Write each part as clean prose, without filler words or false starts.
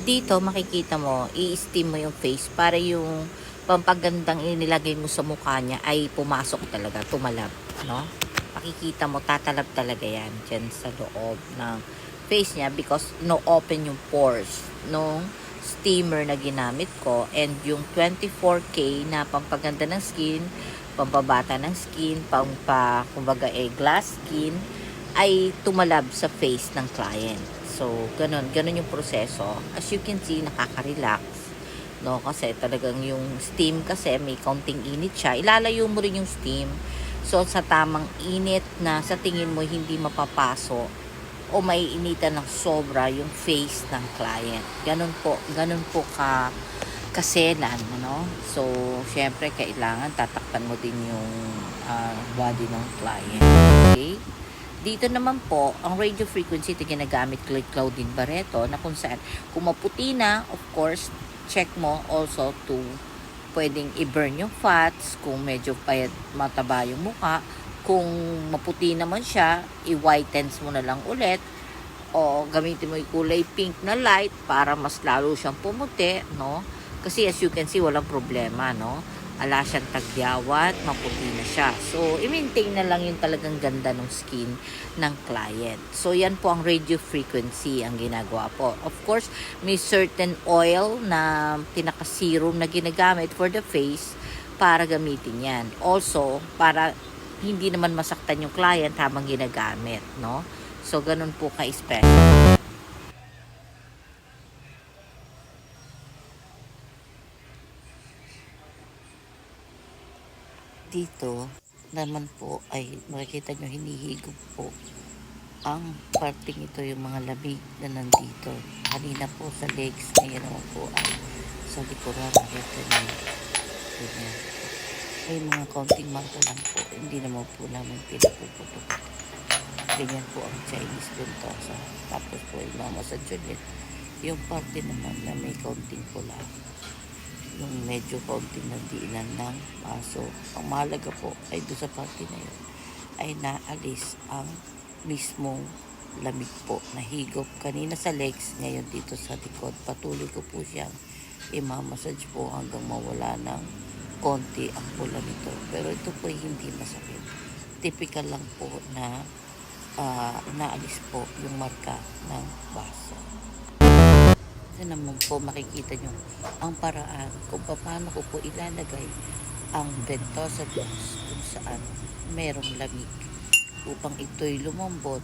Dito makikita mo, i-steam mo yung face para yung pampagandang inilagay mo sa mukha niya ay pumasok talaga, tumalab, no? Makikita mo, tatalab talaga yan dyan sa loob ng face niya because no open yung pores nung steamer na ginamit ko, and yung 24K na pampaganda ng skin, pampabata ng skin, kumbaga glass skin, ay tumalab sa face ng client. So, ganun yung proseso. As you can see, nakaka-relax. No, kasi talagang yung steam kasi may kaunting init siya. Ilalayo mo rin yung steam. So, sa tamang init na sa tingin mo hindi mapapaso o may initan ng sobra yung face ng client. Ganun po kaselan, ano? So, syempre kailangan tatakpan mo din yung body ng client. Okay? Dito naman po, ang radio frequency ito ginagamit kay Claudine Barreto, na kung saan, kung maputi na, of course, check mo also to pwedeng i-burn yung fats, kung medyo payat mataba yung mukha. Kung maputi naman siya, i-whitens mo na lang ulit, o gamitin mo yung kulay pink na light para mas lalo siyang pumuti, no? Kasi as you can see, walang problema, no? Ala siyang tagyawat, maputi na siya. So, i-maintain na lang yung talagang ganda ng skin ng client. So, yan po ang radio frequency ang ginagawa po. Of course, may certain oil na pinaka-serum na ginagamit for the face para gamitin yan. Also, para hindi naman masaktan yung client habang ginagamit, no? So, ganun po ka-special. Dito naman po ay makikita nyo hinihigop po ang parting ito, yung mga lamig na nandito. Kanina po sa legs, ngayon naman po ay sa likuran. Makikita nyo. Ganyan. May mga konting marka lang po. Hindi naman po namin pinapuputok. Ganyan po ang Chinese buntosa. Tapos po ay mamasadyo ulit. Yung parte naman na may konting pula, yung medyo konting nandiinan ng maso. Ang mahalaga po ay doon sa parte na yun ay naalis ang mismong lamig po na higop kanina sa legs, ngayon dito sa likod. Patuloy ko po siyang i-massage po hanggang mawala ng konti ang pula nito. Pero ito po ay hindi masakit. Typical lang po na naalis po yung marka ng baso. Ito naman po makikita nyo ang paraan kung paano ko po ilalagay ang ventosa gloss kung saan merong lamig upang ito'y lumambot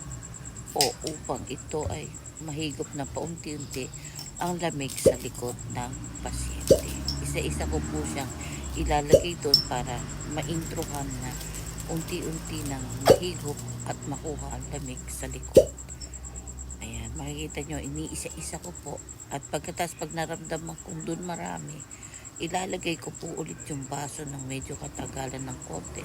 o upang ito ay mahigop na paunti-unti ang lamig sa likod ng pasyente. Isa-isa ko po siyang ilalagay doon para ma-introhan na unti-unti nang mahigop at makuha ang lamig sa likod. Ayan, makikita nyo, iniisa-isa ko po. At pagkatapos pag naramdaman kong doon marami, ilalagay ko po ulit yung baso ng medyo katagalan ng konti.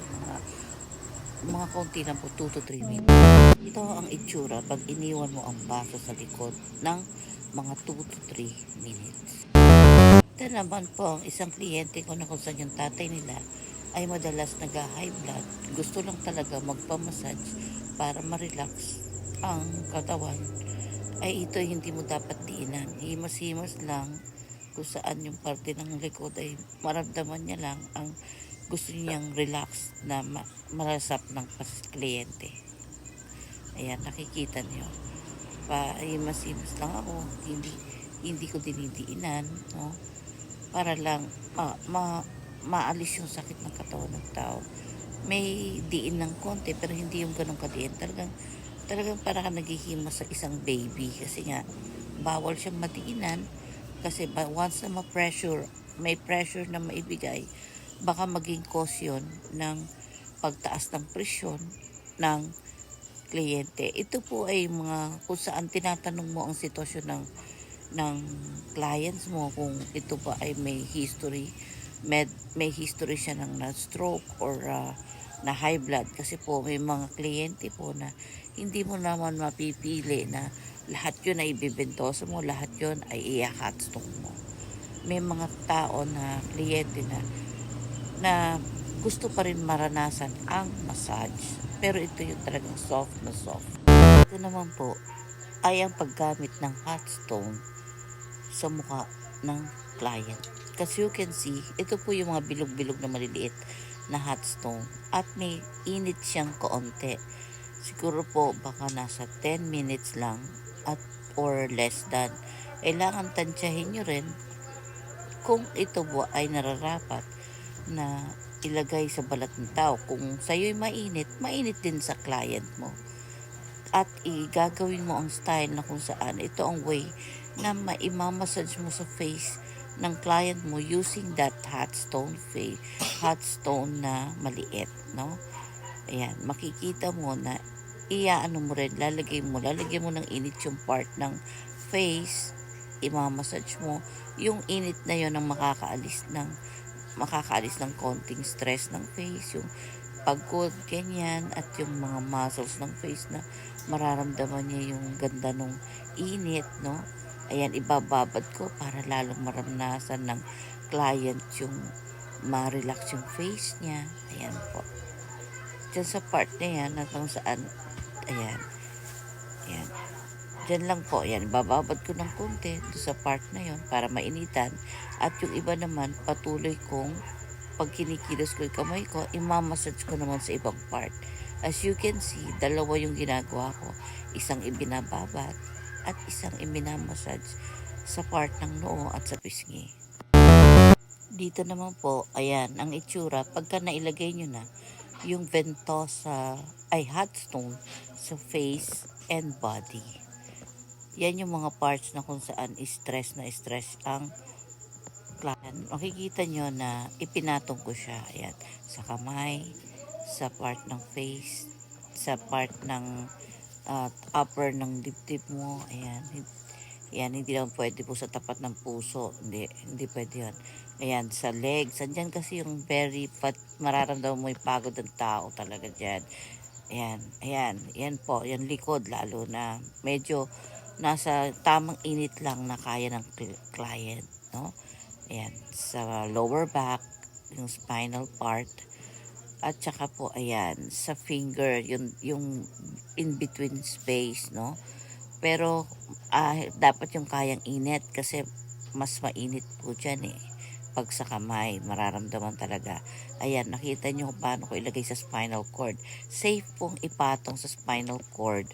Mga konti lang po, 2 to 3 minutes. Ito ang itsura pag iniwan mo ang baso sa likod ng mga 2 to 3 minutes. Ito naman po ang isang kliyente ko na kung saan yung tatay nila ay madalas nag-high blood. Gusto lang talaga magpamassage para ma-relax ang katawan. Ay ito hindi mo dapat diinan. Himas-himas lang kung saan yung parte ng likod ay maramdaman niya lang ang gusto niyang relax na malasap ng kliyente. Ayan, nakikita niyo. Himas-himas lang ako. Hindi ko dinidiinan, no? Para lang maalis yung sakit ng katawan ng tao. May diin ng konti pero hindi yung ganong kadiin. Talagang para ka naghihimas sa isang baby kasi nga bawal siyang madiinan kasi once na may pressure na maibigay, baka maging cause yun ng pagtaas ng presyon ng kliyente. Ito po ay mga kung saan tinatanong mo ang sitwasyon ng clients mo kung ito ba ay may history siya ng na-stroke or na high blood. Kasi po may mga kliyente po na hindi mo naman mapipili na lahat yun ay ibibentosa mo, lahat yun ay i-hotstone mo. May mga tao na kliyente na gusto pa rin maranasan ang massage. Pero ito yung talagang soft na soft. Ito naman po ay ang paggamit ng hot stone sa mukha ng client. Kasi you can see, ito po yung mga bilog-bilog na maliliit na hot stone at may init siyang kaunti. Siguro po baka nasa 10 minutes lang at or less than. Kailangan tansyahin nyo rin kung ito po ay nararapat na ilagay sa balat ng tao. Kung sa'yo'y mainit, mainit din sa client mo. At igagawin mo ang style na kung saan ito ang way na maimamassage mo sa face ng client mo using that hot stone na maliit, no? Ayan, makikita mo na iaano mo rin, lalagay mo ng init yung part ng face, imamassage mo yung init na yon ang makakaalis ng konting stress ng face, yung pagod, ganyan, at yung mga muscles ng face na mararamdaman niya yung ganda ng init, no? Ayan, ibababad ko para lalong maramdaman ng client yung ma-relax yung face niya. Ayan po. Diyan sa part na yan, na kung saan, ayan, ayan. Diyan lang po, ayan, bababad ko ng konti sa part na yon para mainitan. At yung iba naman, patuloy kong pag kinikilos ko yung kamay ko, imamassage ko naman sa ibang part. As you can see, dalawa yung ginagawa ko. Isang ibinababad at isang iminamassage sa part ng noo at sa pisngi. Dito naman po, ayan, ang itsura, pagka nailagay nyo na yung ventosa, ay hot stone sa face and body. Yan yung mga parts na kung saan stress ang client. Makikita nyo na ipinatong ko siya. Ayan, sa kamay, sa part ng face, sa part ng upper ng dibdib mo. Ayan, ayan, hindi lang pwede po sa tapat ng puso. Hindi pwede yan. Ayan, sa legs. Andyan kasi yung very mararamdaman mo yung pagod ng tao talaga dyan. Ayan po, yan likod lalo na medyo nasa tamang init lang na kaya ng client, no? Ayan, sa lower back, yung spinal part, at saka po, ayan, sa finger, yung in between space, no? Pero, dapat yung kayang init kasi mas mainit po dyan eh. Pag sa kamay, mararamdaman talaga. Ayan, nakita nyo paano ko ilagay sa spinal cord. Safe pong ipatong sa spinal cord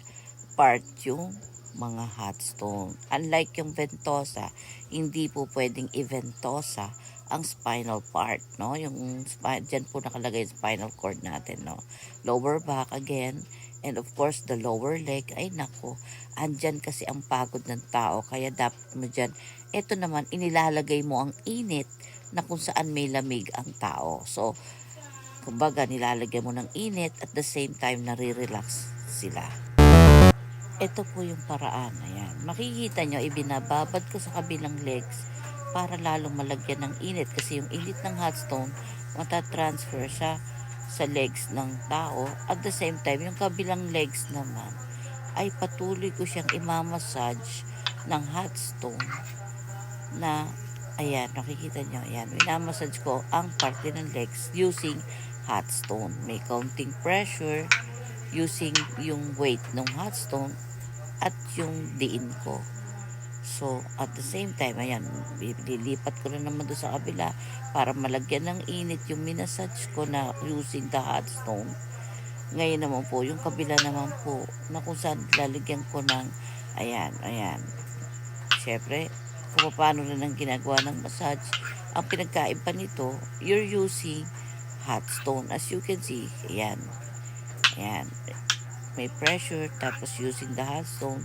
part yung mga hot stone. Unlike yung ventosa, hindi po pwedeng i-ventosa ang spinal part, no? Yung dyan po nakalagay yung spinal cord natin, no? Lower back again, and of course the lower leg, ay nako, andyan kasi ang pagod ng tao, kaya dapat mo dyan, eto naman, inilalagay mo ang init na kung saan may lamig ang tao. So, kumbaga, nilalagay mo ng init at the same time nare-relax sila. Ito po yung paraan. Ayan. Makikita nyo, ibinababad ko sa kabilang legs para lalong malagyan ng init. Kasi yung init ng hot stone, matatransfer sa legs ng tao. At the same time, yung kabilang legs naman, ay patuloy ko siyang imamassage ng hot stone na, ayan, nakikita nyo, ayan, minamassage ko ang parte ng legs using hot stone. May counting pressure using yung weight ng hot stone at yung diin ko. So, at the same time, ayan, lilipat ko na naman doon sa kabila para malagyan ng init yung minasage ko na using the hot stone. Ngayon naman po, yung kabila naman po, na kung saan lalagyan ko ng, ayan. Syempre, kung paano na nang ginagawa ng massage, ang pinagkaiba nito, you're using hot stone. As you can see, ayan, may pressure, tapos using the hot stone,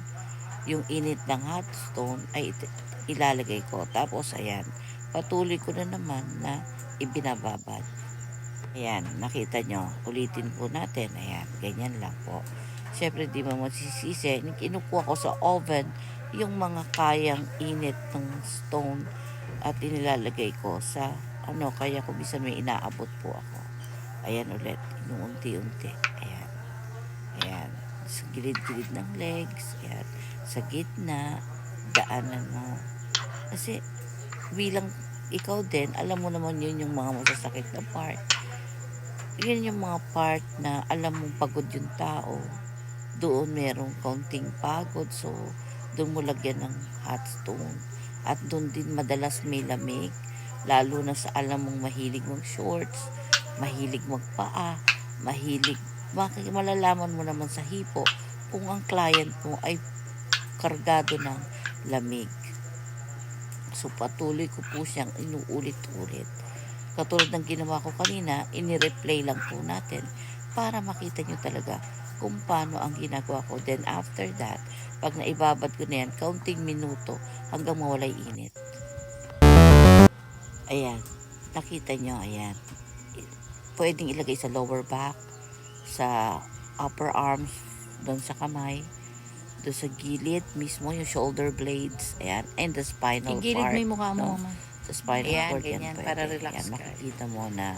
yung init ng hot stone ay ilalagay ko. Tapos ayan, patuloy ko na naman na ibinababad. Ayan, nakita nyo, ulitin po natin. Ayan, ganyan lang po. Siyempre di mo masisisi, kinukuha ko sa oven yung mga kayang init ng stone at inilalagay ko sa kaya ko bisa may inaabot po ako. Ayan ulit, yung unti-unti. Ayan, sa gilid-gilid ng legs, ayan, sa gitna, daanan mo. Kasi bilang ikaw din, alam mo naman yun yung mga masasakit na part. Yun yung mga part na alam mong pagod yung tao. Doon merong kaunting pagod, so doon mo lagyan ng hot stone. At doon din madalas may lamig, lalo na sa alam mong mahilig mag-shorts, mahilig magpaa, mahilig, malalaman mo naman sa hipo kung ang client mo ay kargado ng lamig. So patuloy ko po siyang inuulit-ulit. Katulad ng ginawa ko kanina, ini-replay lang po natin para makita nyo talaga kung paano ang ginagawa ko. Then after that, pag naibabad ko na yan, counting minuto hanggang mawalay init. Ayan, nakita nyo, ayan. Pwedeng ilagay sa lower back, sa upper arms, doon sa kamay, doon sa gilid mismo, yung shoulder blades, ayan, and the spinal Igilid part. mo yung mukha mo, no? Mama. Sa spinal Ayan, cord, yan ganyan, pwede. para relax Ayan, ka. makikita mo na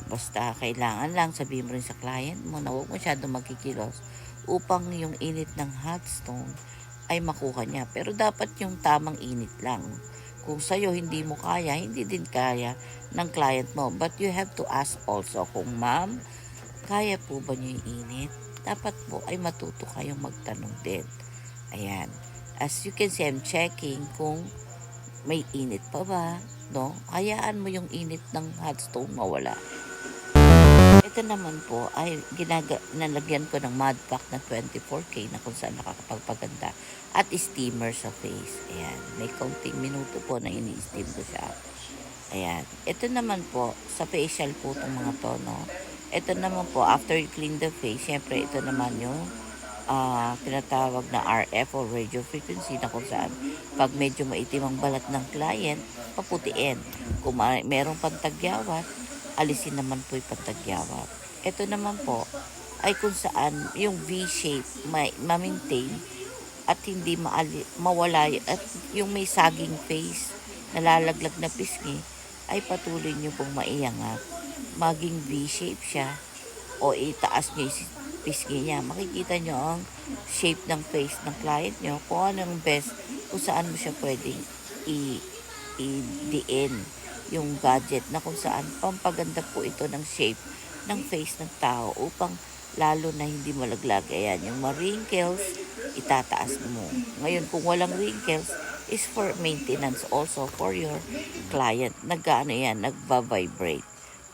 basta kailangan lang sabihin mo rin sa client mo na huwag masyado magkikilos upang yung init ng hot stone ay makuha niya. Pero dapat yung tamang init lang. Kung sa'yo hindi mo kaya, hindi din kaya ng client mo. But you have to ask also kung ma'am, kaya po ba niyo yung init? Dapat po ay matuto kayong magtanong din. Ayan. As you can see, I'm checking kung may init pa ba, no? Hayaan mo yung init ng hot stone mawala. Ito naman po ay nalagyan ko ng mud pack na 24K na kung saan nakakapagpaganda at steamer sa face. Ayan, may counting minuto po na ini-steam ko siya. Ayan, ito naman po sa facial po itong mga to, no? Ito naman po, after you clean the face, syempre ito naman yung tinatawag na RF or radio frequency na kung saan pag medyo maitim ang balat ng client, paputiin. Kung merong pantagyawat, alisin naman po yung pantagyawat. Ito naman po ay kung saan yung V-shape ma-maintain at hindi mawala at yung may saging face, nalalaglag na pisngi, ay patuloy nyo pong maiangat. Maging V-shape siya o itaas nyo yung pisngi niya. Makikita nyo ang shape ng face ng client nyo kung anong best, kung saan mo siya pwedeng i-diin yung gadget na kung saan pampaganda po ito ng shape ng face ng tao upang lalo na hindi malaglag. Ayan, yung ma-wrinkles, itataas mo. Ngayon, kung walang wrinkles, is for maintenance also for your client. Nagva-vibrate.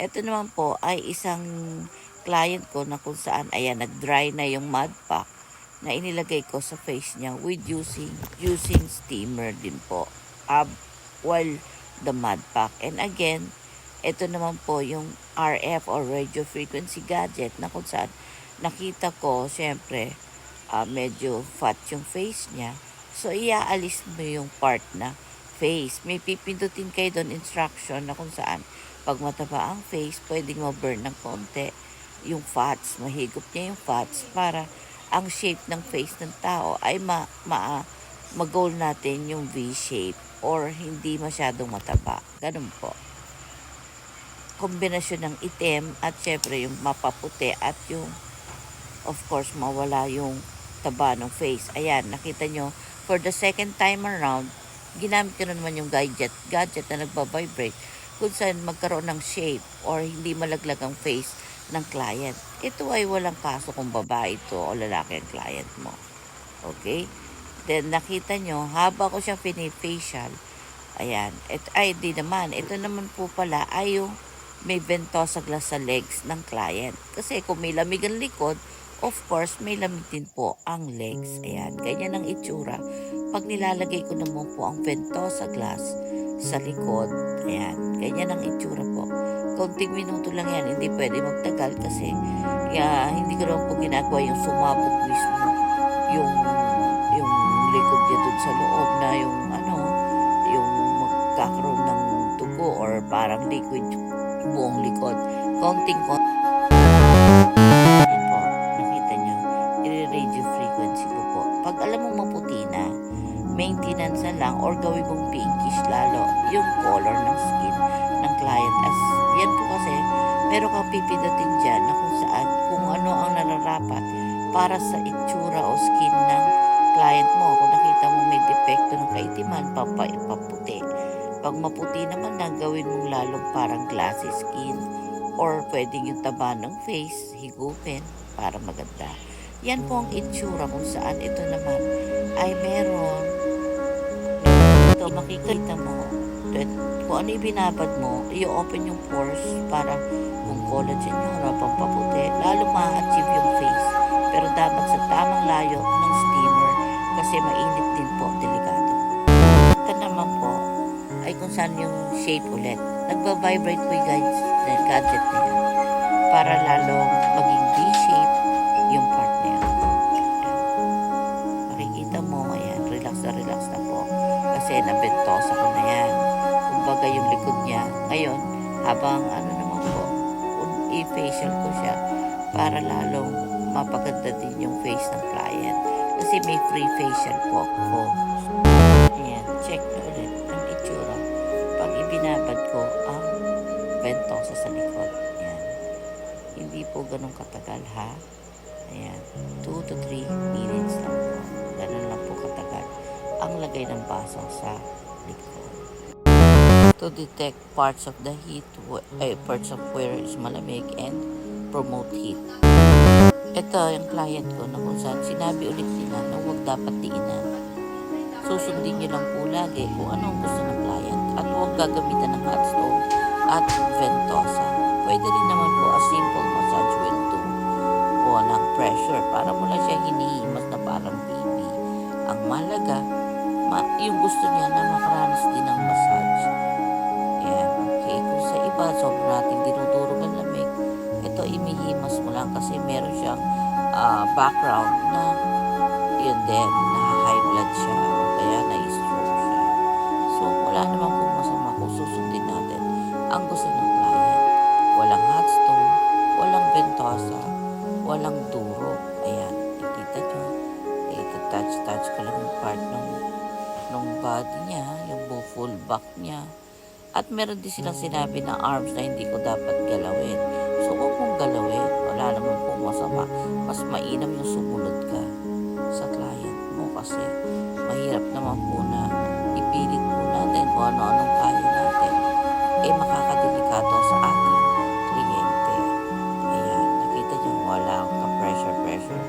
Ito naman po ay isang client ko na kung saan, ayan, nag-dry na yung mud pack na inilagay ko sa face niya with using steamer din po. While the mud pack. And again, ito naman po yung RF or radio frequency gadget na kung saan nakita ko, syempre, medyo fat yung face niya. So, iaalis mo yung part na face. May pipindutin kayo doon instruction na kung saan pag mataba ang face, pwedeng ma-burn ng konti yung fats. Mahigop niya yung fats para ang shape ng face ng tao ay mag-goal natin yung V-shape or hindi masyadong mataba. Ganun po. Kombinasyon ng itim at syempre yung mapaputi at yung of course mawala yung taba ng face. Ayan, nakita nyo, for the second time around, ginamit ko na naman yung gadget na nagba-vibrate kung saan magkaroon ng shape or hindi malaglag ang face ng client. Ito ay walang kaso kung babae ito o lalaki ang client mo. Okay? Then nakita nyo, haba ko siyang pinifacial. Ayan. Di naman. Ito naman po pala ay yung may ventosa glass sa legs ng client. Kasi kung may lamig ang likod, of course, may lamig din po ang legs. Ayan. Ganyan ang itsura. Pag nilalagay ko naman po ang ventosa glass sa likod, ayan. Ganyan ang itsura po. Konting minuto lang yan. Hindi pwede magtagal kasi hindi ko naman po ginagawa yung sumabog mismo. Yung likod niya dun sa loob na yung magkakaroon ng tugo or parang liquid buong likod. Ayan po, nakita nyo, i-radio frequency ko po. Pag alam mong maputi na, maintenance na lang or gawin mong pinkish lalo yung color ng skin ng client. As yan po kasi, meron kang pipindutin dyan na kung saan, kung ano ang nararapat para sa itsura o skin ng client mo. Kung nakita mo may depekto ng kaitiman, paputi. Pag maputi naman na, gawin mong lalong parang glassy skin or pwedeng yung taba ng face, higupin para maganda. Yan po ang itsura kung saan ito naman ay meron dito, makikita mo that kung ano yung binabad mo, i-open yung pores para kung collagen nyo, wala pang paputi, lalo ma-achieve yung face. Pero dapat sa tamang layo ng steamer kasi mainit din po, delikado. Ito naman po ay kung saan yung shape ulit. Nagba-vibrate po yung gadget na yan para lalong maging V-shape yung part na yan. Makikita mo, ayan, relax na po. Kasi nabentosa ko na yan. Kumbaga yung likod niya. Ngayon, habang ano naman po, i-facial ko siya para lalong mapaganda din yung face ng client. Kasi may free facial po ko. Ayan, check na ulit ang itsura. Pag ibinabad ko ang ventosa sa likod. Ayan. Hindi po ganun katagal ha. Ayan, 2 to 3 minutes lang po. Ganun lang po katagal ang lagay ng baso sa likod. To detect parts of the heat, parts of where is malamig and promote heat. Ito yung client ko na kung saan sinabi ulit nila na huwag dapat diinan. Susundin nyo lang po lagi kung anong gusto ng client at huwag gagamitan ng hot stone at ventosa. Pwede rin naman po a simple massage will do. Walang pressure para mo lang siya hinihimas na parang baby. Ang mahalaga, yung gusto niya na makaranas din ng massage. Ayan, okay. Kung sa iba, sobrang natin dinudurog ang lamig, ito imihimas mo lang kasi meron siyang background na yun din, na high blood siya o kaya na-stroke siya. So, wala naman kung masama kung susundin natin ang gusto ng client. Walang hot stone, walang ventosa, walang duro. Ayan, nakita nyo. Touch ko lang yung part ng body niya, yung full back niya. At meron din silang sinabi na arms na hindi ko dapat galawin. So, huwag mong galawin. Wala naman pong masama. Mas mainam yung sumunod ka sa client mo kasi mahirap naman po na ipilit po natin kung ano-anong kaya natin. Makakadelikado sa ating kliyente. Ayan, nakita nyo, wala akong ka-pressure.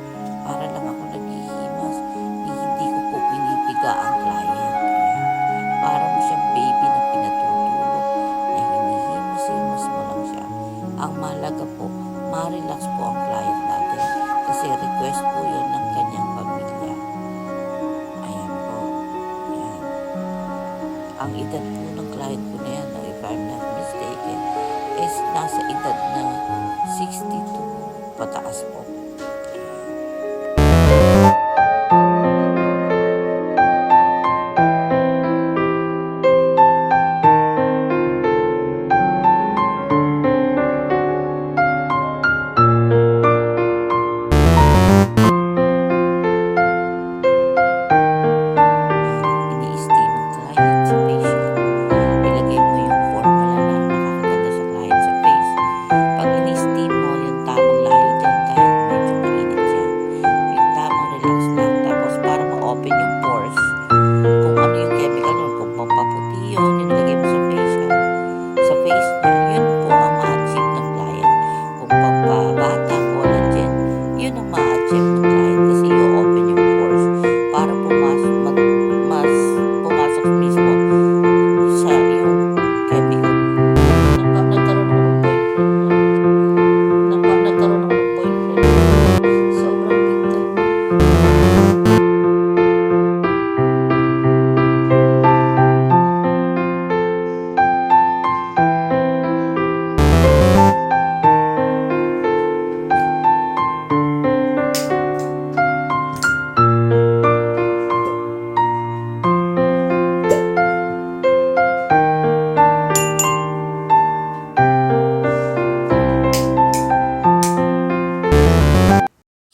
Para lang ako naghihimas. Hindi ko po pinipiga ang client. Ayan, para mo siyang baby na pinatutulog na hinihimas mo lang siya. Ang mahalaga po, ma-relax po ang client natin kasi request po yun ng kanyang pamilya. Ayan po. Ayan. Ang edad po ng client ko na yan, if I'm not mistaken, is nasa edad na 62 pataas po.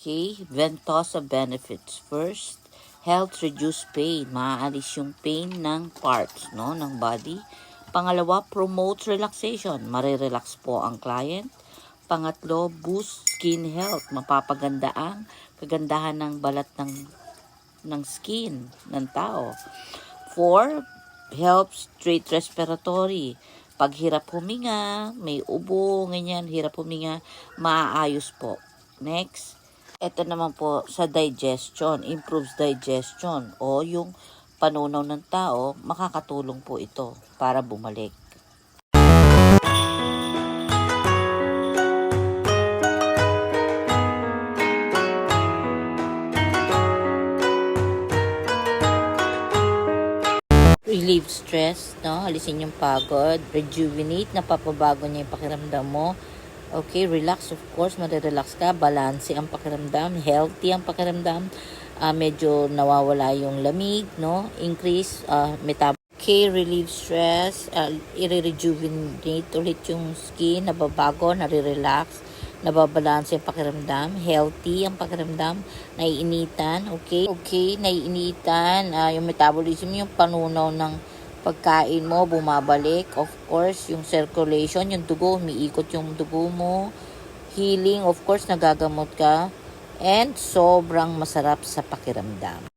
Okay, ventosa benefits. First, helps reduce pain. Maaalis yung pain ng parts, no, ng body. Pangalawa, promotes relaxation. Marirelax po ang client. Pangatlo, boost skin health. Mapapaganda ang kagandahan ng balat ng skin ng tao. 4, helps treat respiratory. Pag hirap huminga, may ubo, ganyan, hirap huminga, maaayos po. Next, ito naman po sa digestion, improves digestion o yung panunaw ng tao, makakatulong po ito para bumalik. Relieve stress, no? Alisin yung pagod, rejuvenate, napapabago niya yung pakiramdam mo. Okay, relax, of course, marirelax ka, balance ang pakiramdam, healthy ang pakiramdam, medyo nawawala yung lamig, no? Increase metabolic. Okay, relieve stress, i-rejuvenate ulit yung skin, nababago, nare-relax, nababalance yung pakiramdam, healthy ang pakiramdam, naiinitan, okay? Okay, naiinitan, yung metabolism, yung panunaw ng pagkain mo, bumabalik, of course, yung circulation, yung dugo, umiikot yung dugo mo, healing, of course, nagagamot ka, and sobrang masarap sa pakiramdam.